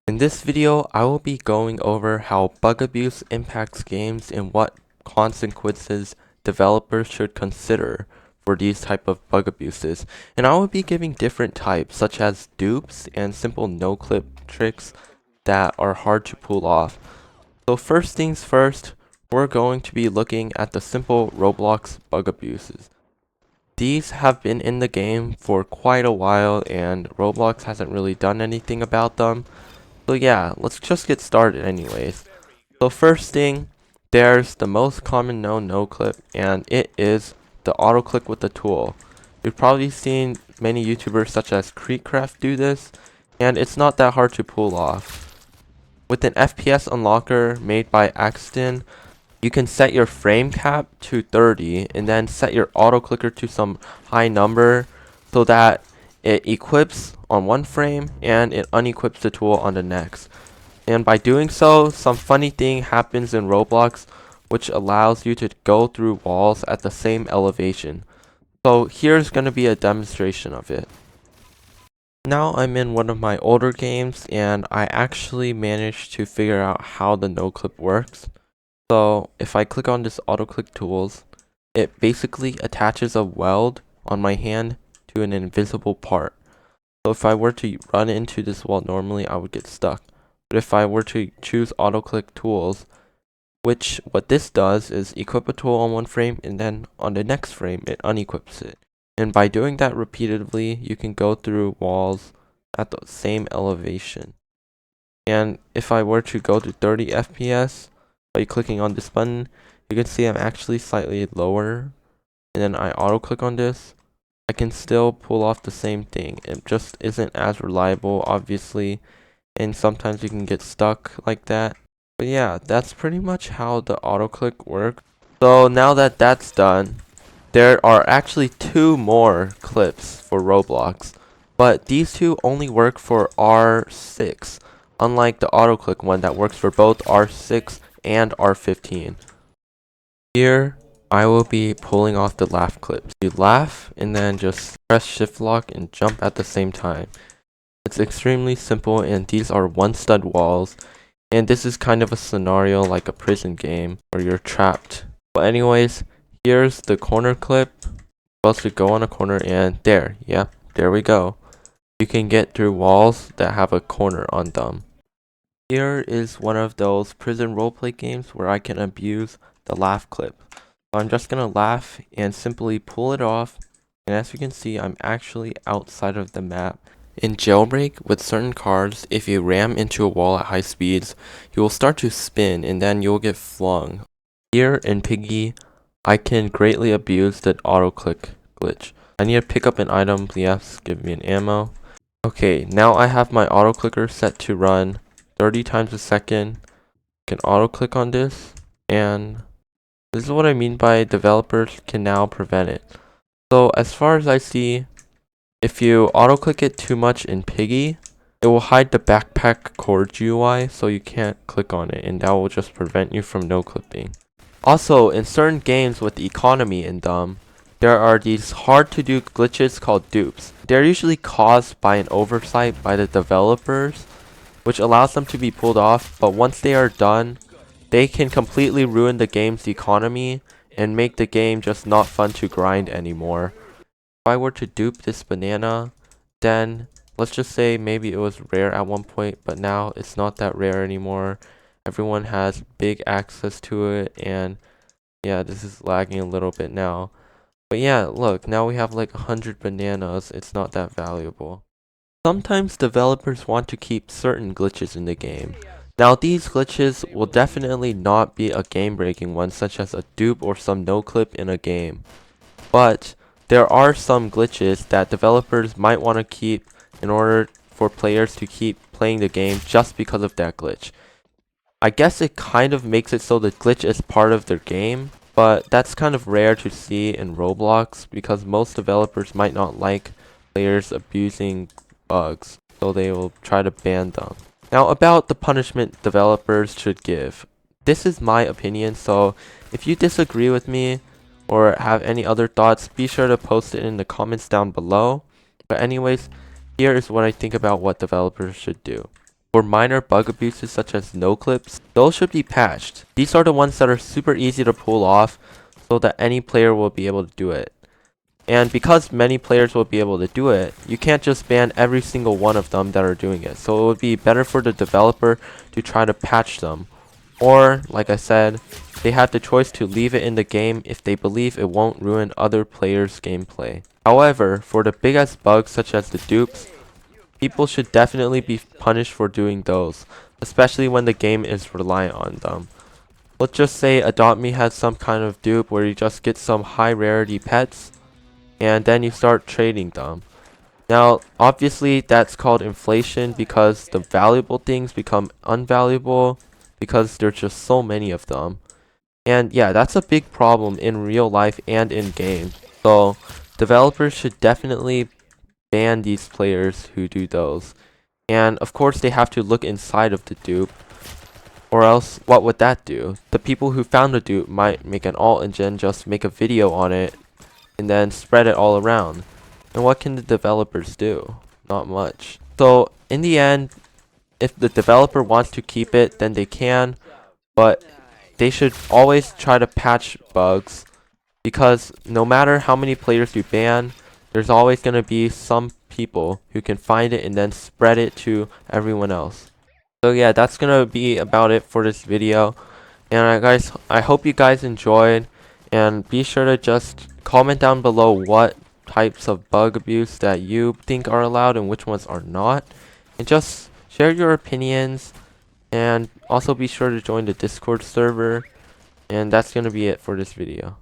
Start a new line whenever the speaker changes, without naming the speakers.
In this video, I will be going over how bug abuse impacts games and what consequences developers should consider for these type of bug abuses. And I will be giving different types such as dupes and simple no-clip tricks that are hard to pull off. So first things first, we're going to be looking at the simple Roblox bug abuses. These have been in the game for quite a while and Roblox hasn't really done anything about them. So yeah, let's just get started anyways. So first thing, there's the most common known no-clip, and it is the auto-click with the tool. You've probably seen many YouTubers such as Creekcraft do this, and it's not that hard to pull off. With an FPS unlocker made by Axton, you can set your frame cap to 30 and then set your auto-clicker to some high number so that it equips on one frame and it unequips the tool on the next. And by doing so, some funny thing happens in Roblox which allows you to go through walls at the same elevation. So here's going to be a demonstration of it. Now I'm in one of my older games and I actually managed to figure out how the no-clip works. So if I click on this auto-click tools, it basically attaches a weld on my hand to an invisible part. So if I were to run into this wall normally, I would get stuck. But if I were to choose auto-click tools, what this does is equip a tool on one frame and then on the next frame it unequips it. And by doing that repeatedly, you can go through walls at the same elevation. And if I were to go to 30 FPS, by clicking on this button, you can see I'm actually slightly lower, and then I auto click on this, I can still pull off the same thing. It just isn't as reliable, obviously, and sometimes you can get stuck like that. But yeah, that's pretty much how the auto click works. So now that that's done, there are actually two more clips for Roblox, but these two only work for R6, unlike the auto click one that works for both R6 and R15. Here, I will be pulling off the laugh clips. You laugh and then just press shift lock and jump at the same time. It's extremely simple and these are one stud walls. And this is kind of a scenario like a prison game where you're trapped. But anyways, here's the corner clip. Supposed to go on a corner and there we go. You can get through walls that have a corner on them. Here is one of those prison roleplay games where I can abuse the laugh clip. So I'm just gonna laugh and simply pull it off, and as you can see, I'm actually outside of the map. In Jailbreak, with certain cars, if you ram into a wall at high speeds, you will start to spin and then you'll get flung. Here in Piggy, I can greatly abuse the auto click glitch. I need to pick up an item, yes, give me an ammo. Okay, now I have my auto clicker set to run 30 times a second. Can auto click on this, and this is what I mean by developers can now prevent it. So as far as I see, if you auto click it too much in Piggy, it will hide the backpack cord GUI, so you can't click on it, and that will just prevent you from no clipping. Also, in certain games with economy in them, there are these hard to do glitches called dupes. They're usually caused by an oversight by the developers, which allows them to be pulled off, but once they are done, they can completely ruin the game's economy and make the game just not fun to grind anymore. If I were to dupe this banana, then let's just say maybe it was rare at one point, but now it's not that rare anymore. Everyone has big access to it, and yeah, this is lagging a little bit now. But yeah, look, now we have like 100 bananas. It's not that valuable. Sometimes developers want to keep certain glitches in the game. Now these glitches will definitely not be a game-breaking one such as a dupe or some no-clip in a game. But there are some glitches that developers might want to keep in order for players to keep playing the game just because of that glitch. I guess it kind of makes it so the glitch is part of their game, but that's kind of rare to see in Roblox because most developers might not like players abusing bugs, so they will try to ban them. Now about the punishment developers should give. This is my opinion, so if you disagree with me or have any other thoughts, be sure to post it in the comments down below. But anyways, here is what I think about what developers should do. For minor bug abuses such as noclips, those should be patched. These are the ones that are super easy to pull off so that any player will be able to do it. And because many players will be able to do it, you can't just ban every single one of them that are doing it. So it would be better for the developer to try to patch them. Or, like I said, they have the choice to leave it in the game if they believe it won't ruin other players' gameplay. However, for the biggest bugs such as the dupes, people should definitely be punished for doing those, especially when the game is reliant on them. Let's just say Adopt Me has some kind of dupe where you just get some high rarity pets, and then you start trading them. Now, obviously, that's called inflation because the valuable things become unvaluable because there's just so many of them. And yeah, that's a big problem in real life and in game. So, developers should definitely ban these players who do those. And of course, they have to look inside of the dupe. Or else, what would that do? The people who found the dupe might make an alt and then just make a video on it and then spread it all around. And what can the developers do? Not much. So in the end, if the developer wants to keep it, then they can, but they should always try to patch bugs because no matter how many players you ban, there's always going to be some people who can find it and then spread it to everyone else. So yeah, that's going to be about it for this video. And guys, I hope you guys enjoyed, and be sure to just comment down below what types of bug abuse that you think are allowed and which ones are not, and just share your opinions, and also be sure to join the Discord server. And that's gonna be it for this video.